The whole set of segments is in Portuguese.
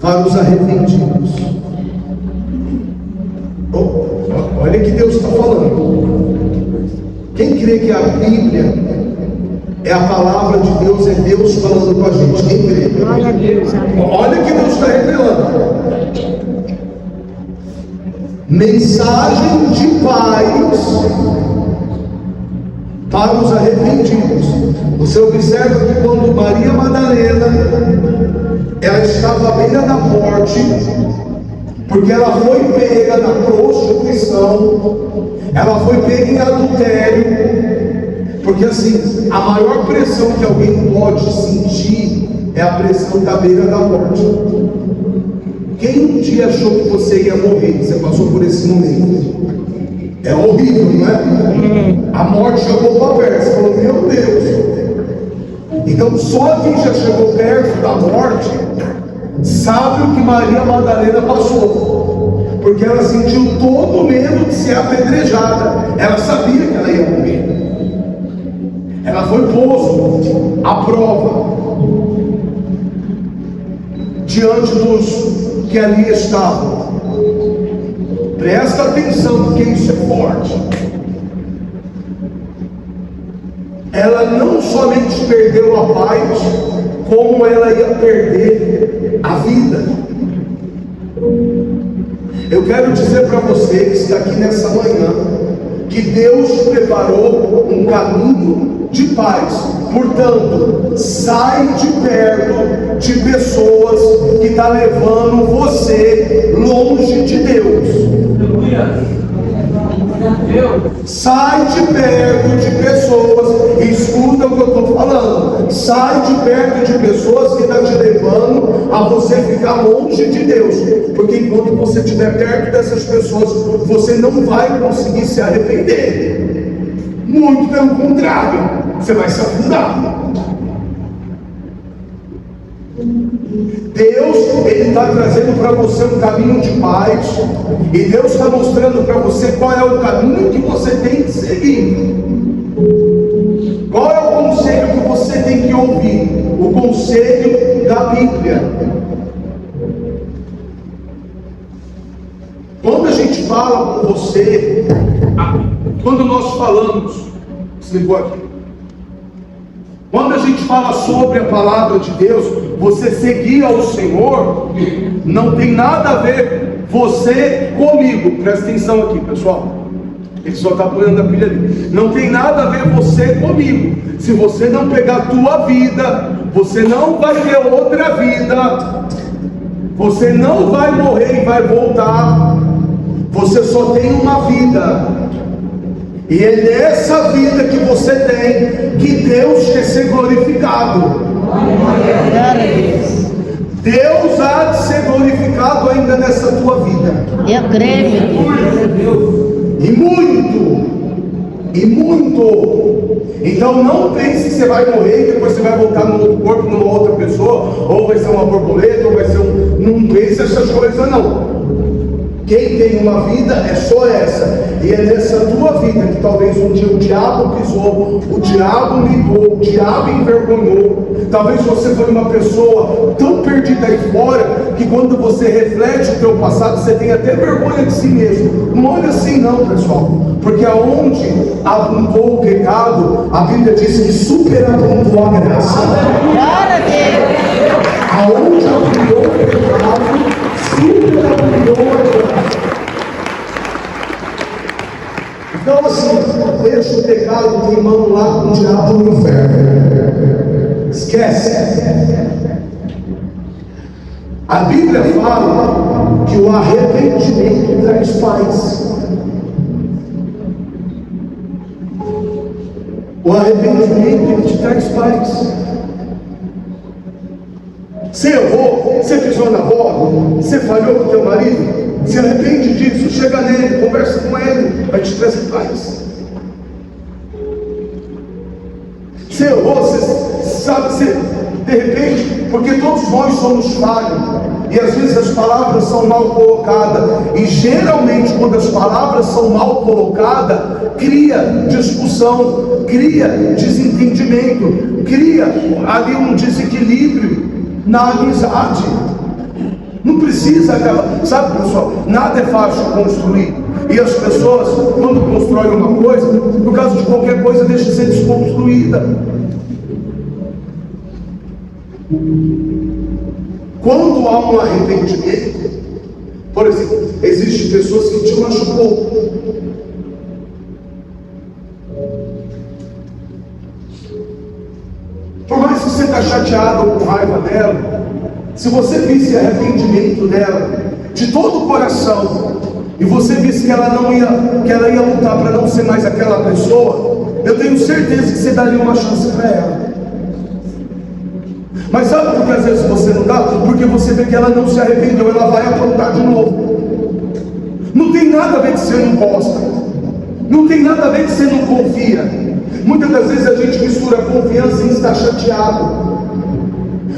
para os arrependidos. Olha que Deus está falando. Quem crê que a Bíblia é a palavra de Deus, é Deus falando com a gente? Quem crê? Glória a Deus, amém. Olha que Deus está revelando. Mensagem de paz para os arrependidos. Você observa que quando Maria Madalena, ela estava à beira da morte, porque ela foi pega na prostituição, ela foi pega em adultério, porque assim, a maior pressão que alguém pode sentir é a pressão da beira da morte. Quem um dia achou que você ia morrer? Você passou por esse momento. É horrível, não é? A morte chegou para perto. Você falou, meu Deus. Então só quem já chegou perto da morte sabe o que Maria Madalena passou, porque ela sentiu todo o medo de ser apedrejada. Ela sabia que ela ia morrer. Ela foi posto à prova diante dos que ali estavam. Presta atenção, porque isso é forte. Ela não somente perdeu a paz, como ela ia perder a vida. Eu quero dizer para você que está aqui nessa manhã, que Deus preparou um caminho de paz. Portanto, sai de perto de pessoas que estão levando você longe de Deus. Sai de perto de pessoas, escuta o que eu estou falando. Sai de perto de pessoas que estão te levando a você ficar longe de Deus, porque enquanto você estiver perto dessas pessoas, você não vai conseguir se arrepender. Muito pelo contrário, você vai se afundar. Deus, Ele está trazendo para você um caminho de paz, e Deus está mostrando para você qual é o caminho que você tem que seguir. Qual é o conselho que você tem que ouvir? O conselho da Bíblia. Quando a gente fala com você, quando nós falamos, desligou aqui. Quando a gente fala sobre a palavra de Deus, você seguir ao Senhor, não tem nada a ver você comigo. Presta atenção aqui, pessoal. Ele só está apoiando a pilha ali. Não tem nada a ver você comigo. Se você não pegar a tua vida, você não vai ter outra vida. Você não vai morrer e vai voltar. Você só tem uma vida. E é nessa vida que você tem que Deus quer ser glorificado. Deus há de ser glorificado ainda nessa tua vida. Eu creio, meu Deus. E muito. E muito. Então não pense que você vai morrer e depois você vai voltar num outro corpo, numa outra pessoa, ou vai ser uma borboleta, ou vai ser um... Não pense essas coisas não. Quem tem uma vida é só essa. E é nessa tua vida que talvez um dia o diabo pisou, o diabo ligou, o diabo envergonhou. Talvez você foi uma pessoa tão perdida aí fora, que quando você reflete o teu passado, você tem até vergonha de si mesmo. Não olha assim não, pessoal. Porque aonde abundou o pecado, a Bíblia diz que superabundou a graça. Glória a Deus. Aonde abundou o pecado, superabundou a graça. Então assim, deixa o pecado queimando lá com o diabo no inferno. Esquece. A Bíblia fala que o arrependimento traz paz. O arrependimento, ele te traz paz. Você errou, você pisou na bola, você falhou com o teu marido, se arrepende disso, chega nele, conversa com ele, vai te trazer paz. Você errou, você sabe, você, de repente, porque todos nós somos falhos, e às vezes as palavras são mal colocadas, e geralmente quando as palavras são mal colocadas, cria discussão, cria desentendimento, cria ali um desequilíbrio na amizade. Não precisa acabar. Sabe, pessoal, nada é fácil de construir. E as pessoas, quando constroem uma coisa, por causa de qualquer coisa, deixa de ser desconstruída. Quando há um arrependimento, por exemplo, existem pessoas que te machucou. Por mais que você está chateado ou com raiva dela, se você visse arrependimento dela, de todo o coração, e você visse que ela ia lutar para não ser mais aquela pessoa, eu tenho certeza que você daria uma chance para ela. Mas sabe por que às vezes você não dá? Porque você vê que ela não se arrependeu, ela vai aprontar de novo. Não tem nada a ver que você não gosta, não tem nada a ver que você não confia. Muitas das vezes a gente mistura confiança em estar chateado.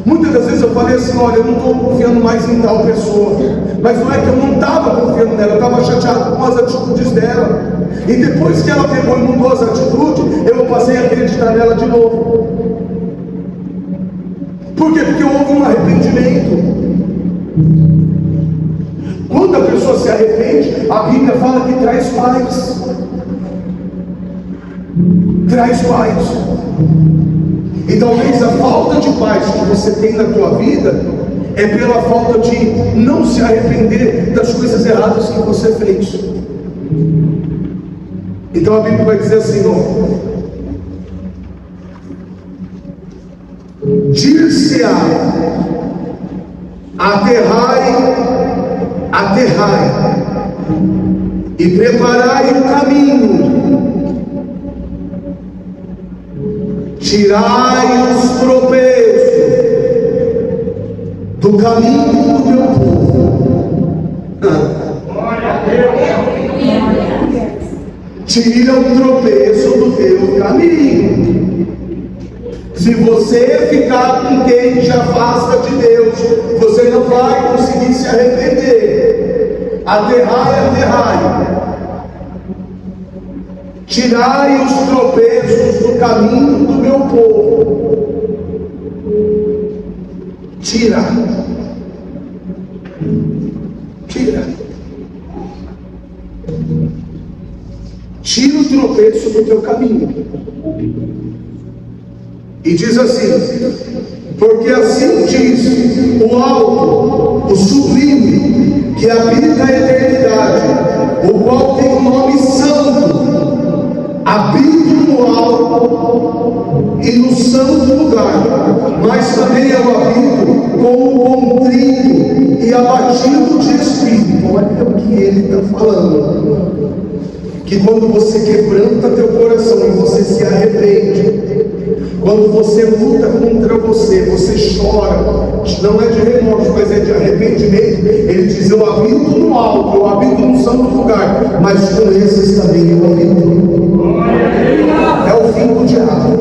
Muitas das vezes eu falei assim: olha, eu não estou confiando mais em tal pessoa. Mas não é que eu não estava confiando nela, eu estava chateado com as atitudes dela. E depois que ela pegou e mudou as atitudes, eu passei a acreditar nela de novo. Por quê? Porque houve um arrependimento. Quando a pessoa se arrepende, a Bíblia fala que traz paz. Traz paz. E talvez a falta de paz que você tem na tua vida é pela falta de não se arrepender das coisas erradas que você fez. Então a Bíblia vai dizer assim: ó, dir-se-á, aterrai e preparai o caminho, tirai os tropeços do caminho do meu povo. Tira o tropeço do teu caminho. Se você ficar com quem te afasta de Deus, você não vai conseguir se arrepender. Aterrai. Tirai os tropeços do caminho do meu povo. Tira. Tira o tropeço do teu caminho. E diz assim: porque assim diz o alto, o sublime, que habita a eternidade, o qual tem o nome santo. Habito no alto e no santo lugar, mas também eu habito com o contrito e abatido de espírito. Olha o que ele está falando. Que quando você quebranta teu coração e você se arrepende, quando você luta contra você, você chora, não é de remorso, mas é de arrependimento. Ele diz: eu habito no alto, eu habito no santo lugar, mas com esses também eu habito. É o fim do diabo.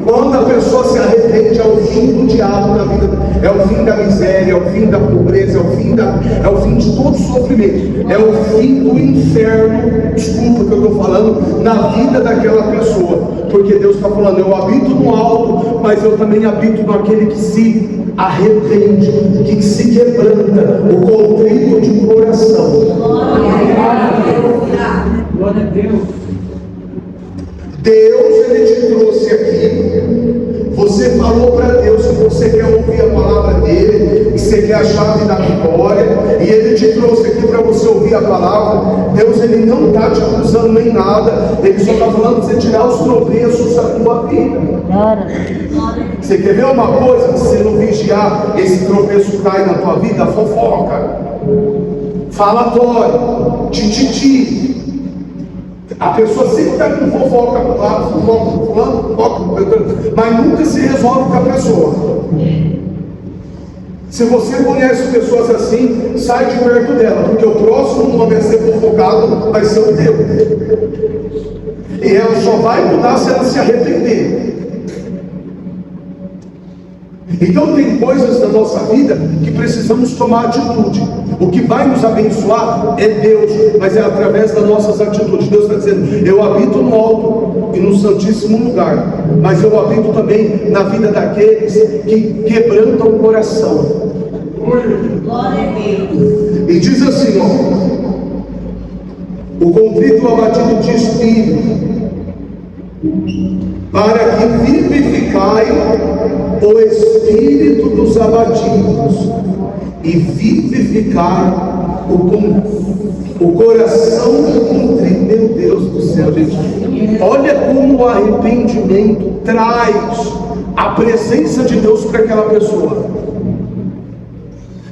Quando a pessoa se arrepende, é o fim do diabo na vida, é o fim da miséria, é o fim da pobreza, é o fim de todo sofrimento, é o fim do inferno, desculpa que eu estou falando, na vida daquela pessoa, porque Deus está falando: eu habito no alto, mas eu também habito naquele que se arrepende, que se quebranta, o contrito de coração. Glória a Deus. Deus, Ele te trouxe aqui. Você falou para Deus que você quer ouvir a palavra dele, que você quer a chave da vitória, e Ele te trouxe aqui para você ouvir a palavra. Deus, Ele não está te acusando nem nada, Ele só está falando para você tirar os tropeços da tua vida. Você quer ver uma coisa? Se você não vigiar, esse tropeço cai na tua vida: fofoca, falatório, tititi. A pessoa sempre está com fofoca para o lado, fofoca, mas nunca se resolve com a pessoa. Se você conhece pessoas assim, sai de perto dela, porque o próximo nome a ser fofocado vai ser o teu. E ela só vai mudar se ela se arrepender. Então tem coisas na nossa vida que precisamos tomar atitude. O que vai nos abençoar é Deus, mas é através das nossas atitudes. Deus está dizendo: eu habito no alto e no santíssimo lugar, mas eu habito também na vida daqueles que quebrantam o coração. assim, ó, o contrito abatido de espírito, para que vivificai o espírito dos abatidos e vivificai o coração do contrito. Meu Deus do céu, gente, olha como o arrependimento traz a presença de Deus para aquela pessoa.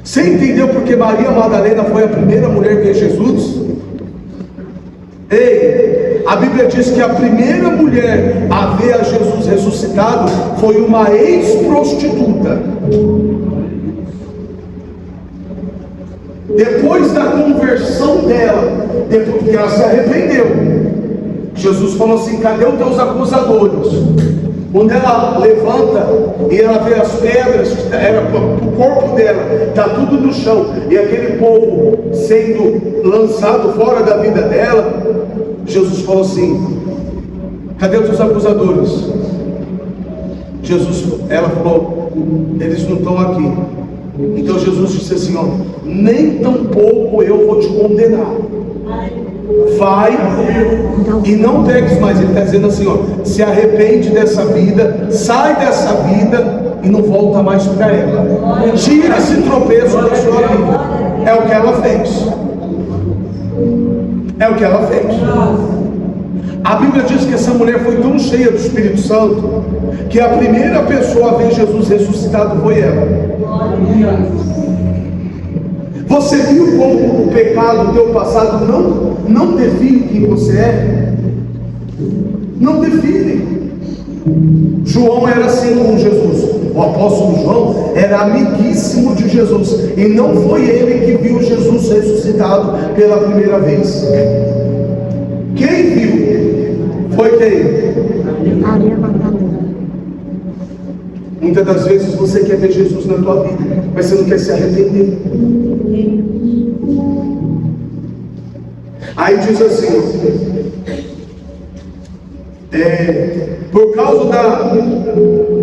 Você entendeu porque Maria Madalena foi a primeira mulher a ver Jesus? Ei, a Bíblia diz que a primeira mulher a ver a Jesus ressuscitado foi uma ex-prostituta. Depois da conversão dela, depois que ela se arrependeu, Jesus falou assim: cadê os teus acusadores? Quando ela levanta e ela vê as pedras, era o corpo dela, está tudo no chão, e aquele povo sendo lançado fora da vida dela, Jesus falou assim: cadê os teus acusadores? Ela falou: eles não estão aqui. Então Jesus disse assim, ó: nem tampouco eu vou te condenar. Vai e não peques mais. Ele está dizendo assim, ó: se arrepende dessa vida, sai dessa vida e não volta mais para ela. Tira esse tropeço da sua vida. É o que ela fez. É o que ela fez. A Bíblia diz que essa mulher foi tão cheia do Espírito Santo que a primeira pessoa a ver Jesus ressuscitado foi ela. Você viu como o pecado do teu passado não define quem você é? Não define. João era assim com Jesus. O apóstolo João era amiguíssimo de Jesus, e não foi ele que viu Jesus ressuscitado pela primeira vez. Quem viu? Foi quem? Maria Madalena. Muitas das vezes você quer ver Jesus na tua vida, mas você não quer se arrepender. Aí diz assim, por causa da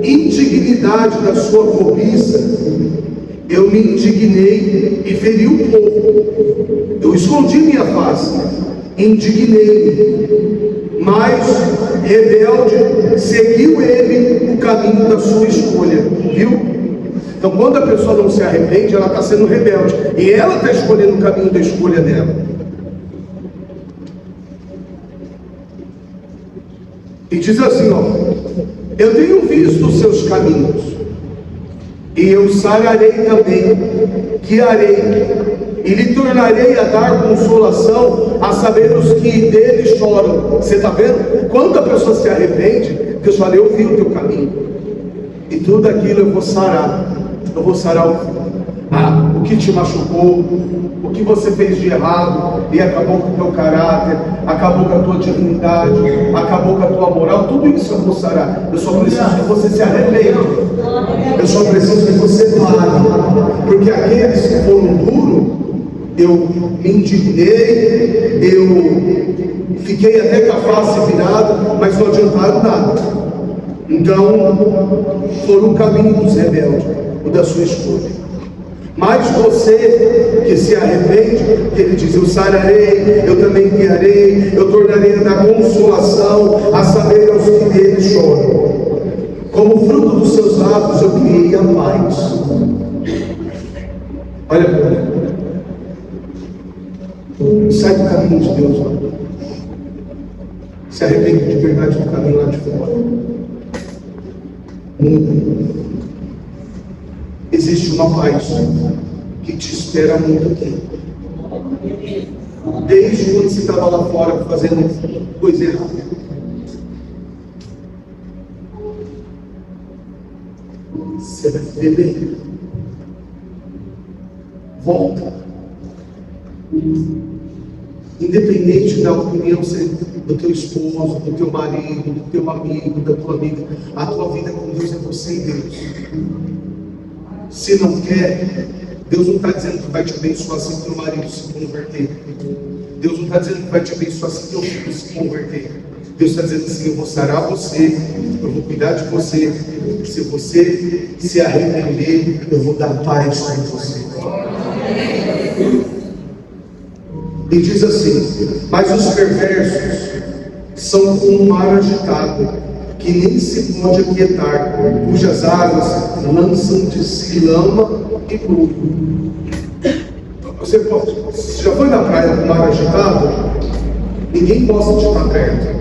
indignidade da sua cobiça, eu me indignei e feri o povo. Eu escondi minha face, indignei-me, mas rebelde seguiu ele o caminho da sua escolha. Viu? Então, quando a pessoa não se arrepende, ela está sendo rebelde, e ela está escolhendo o caminho da escolha dela. E diz assim, ó: eu tenho visto os seus caminhos, e eu sararei também, guiarei, e lhe tornarei a dar consolação, a saber os que dele choram. Você está vendo? Quando a pessoa se arrepende, Deus fala: eu vi o teu caminho, e tudo aquilo eu vou sarar. Eu vou sarar o que te machucou, o que você fez de errado e acabou com o teu caráter, acabou com a tua dignidade, acabou com a tua moral. Tudo isso eu vou sarar. Eu só preciso que você se arrependa. Eu só preciso que você pare. Porque aqueles que foram duros, eu me indignei, eu fiquei até com a face virada, mas não adiantaram nada. Então foram o caminho dos rebeldes, o da sua escolha. Mas você que se arrepende, ele diz: eu sararei, eu também guiarei, eu tornarei a dar consolação, a saber aos que dele choram. Como fruto dos seus lábios eu criei a paz. Olha para mim. Sai do caminho de Deus, mano. Se arrepende de verdade do caminho lá de fora. Muda. Existe uma paz que te espera há muito tempo. Desde quando você estava lá fora fazendo coisa errada. Você vai viver bem. Volta. Independente da opinião do teu esposo, do teu marido, do teu amigo, da tua amiga, a tua vida com Deus é você e Deus. Se não quer, Deus não está dizendo que vai te abençoar se teu marido se converter. Deus não está dizendo que vai te abençoar se teu filho se converter. Deus está dizendo assim: eu vou sarar você, eu vou cuidar de você. Se você se arrepender, eu vou dar paz para você. E diz assim: mas os perversos são como um mar agitado, que nem se pode aquietar, cujas águas lançam de si lama e bruto. Você já foi na praia com mar agitado? Ninguém gosta de estar perto.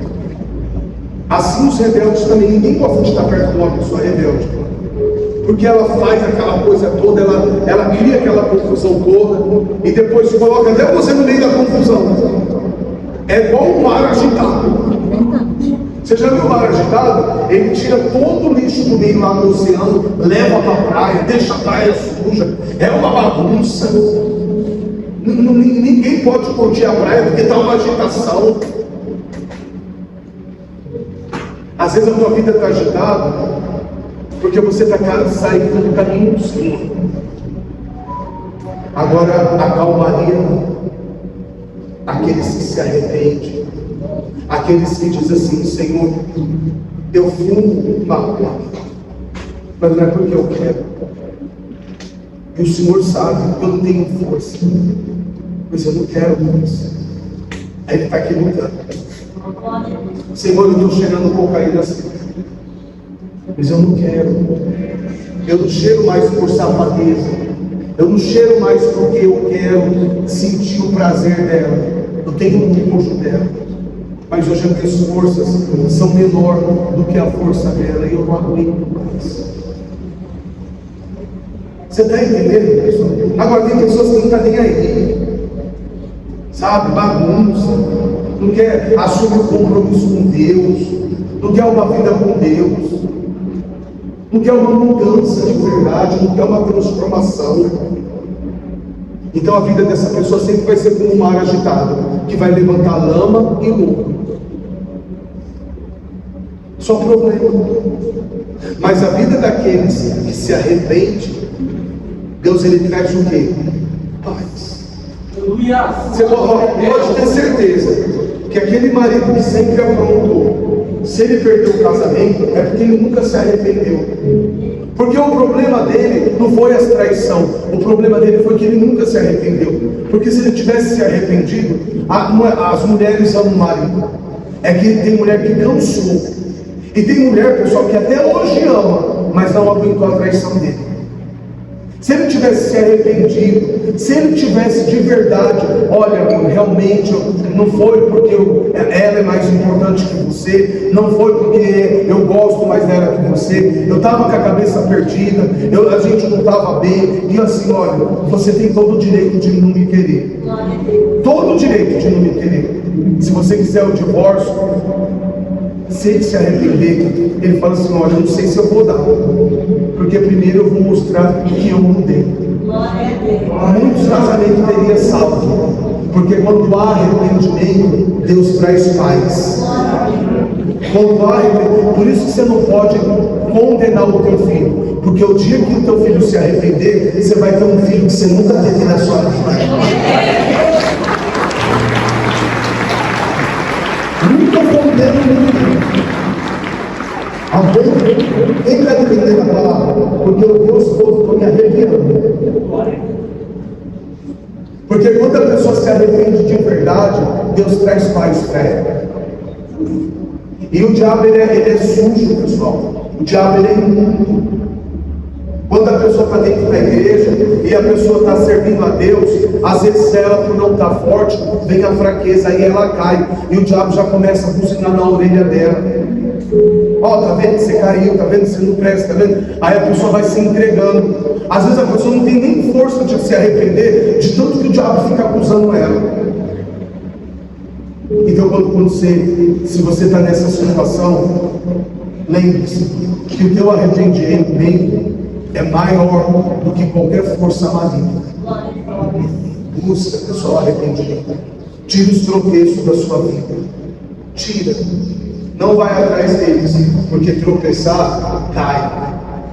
Assim os rebeldes também, ninguém gosta de estar perto de uma pessoa rebelde, porque ela faz aquela coisa toda, ela cria aquela confusão toda, e depois coloca até você no meio da confusão. É igual um mar agitado. Você já viu o mar agitado? Ele tira todo o lixo do meio lá do oceano, leva para a praia, deixa a praia suja, é uma bagunça. Ninguém pode curtir a praia porque está uma agitação. Às vezes a tua vida está agitada porque você está saindo do caminho do Senhor. Agora a calmaria, aqueles que se arrependem, aqueles que dizem assim: Senhor, eu fumo maconha, mas não é porque eu quero. E o Senhor sabe que eu não tenho força, mas eu não quero mais. Aí Ele está aqui lutando. Senhor, eu estou cheirando cocaína assim, mas eu não quero. Eu não cheiro mais por safadeza, eu não cheiro mais porque eu quero sentir o prazer dela, eu tenho um nojo dela, mas hoje as minhas forças são menor do que a força dela e eu não aguento mais. Você está entendendo, pessoal? Agora tem pessoas que não estão nem aí, sabe, bagunça, não quer assumir um compromisso com Deus, não quer uma vida com Deus, não quer uma mudança de verdade, não quer uma transformação. Então a vida dessa pessoa sempre vai ser como um mar agitado, que vai levantar lama e lodo. Só problema. Mas a vida daqueles que se arrependem, Deus ele traz o quê? Paz. Você pode ter certeza que aquele marido que sempre aprontou, se ele perdeu o casamento, é porque ele nunca se arrependeu. Porque o problema dele não foi a traição, o problema dele foi que ele nunca se arrependeu. Porque se ele tivesse se arrependido, as mulheres amam o marido. É que tem mulher que cansou. E tem mulher, pessoal, que até hoje ama, mas não aguentou a traição dele. Se ele tivesse se arrependido, se ele tivesse de verdade, olha, realmente não foi porque ela é mais importante que você, não foi porque eu gosto mais dela que você, eu estava com a cabeça perdida, a gente não estava bem, e assim, olha, você tem todo o direito de não me querer, todo o direito de não me querer. Se você quiser o divórcio, se ele se arrepender, ele fala assim: olha, eu não sei se eu vou dar, porque primeiro eu vou mostrar que eu mudei. Muitos casamentos teriam salvo, porque quando há arrependimento, Deus traz paz. Quando há arrependimento, por isso que você não pode condenar o teu filho, porque o dia que o teu filho se arrepender, você vai ter um filho que você nunca teve na sua vida. Nunca condeno ninguém. Quem vai entender a palavra? Porque o Deus todo está me arrepiando. Porque quando a pessoa se arrepende de verdade, Deus traz paz para ela. E o diabo ele é sujo, pessoal. O diabo ele é imundo. Quando a pessoa está dentro da igreja e a pessoa está servindo a Deus, às vezes ela, por não estar forte, vem a fraqueza, aí ela cai, e o diabo já começa a buzinar na orelha dela. Ó, tá vendo que você caiu, tá vendo que você não presta, tá vendo? Aí a pessoa vai se entregando. Às vezes a pessoa não tem nem força de se arrepender, de tanto que o diabo fica acusando ela. Então quando se você está nessa situação, lembre-se que o teu arrependimento é maior do que qualquer força maligna. Busca, pessoal, arrependimento. Tira os tropeços da sua vida. Tira. Não vai atrás deles, porque tropeçar, cai.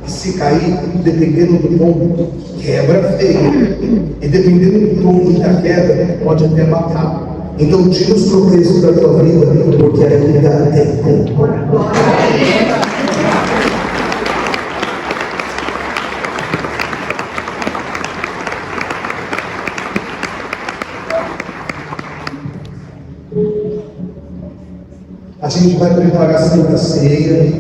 E se cair, dependendo do tombo, quebra feio. E dependendo do tombo e da queda, pode até matar. Então tira os tropeços da tua vida, porque ainda é tempo. A gente vai preparar a Santa Ceia.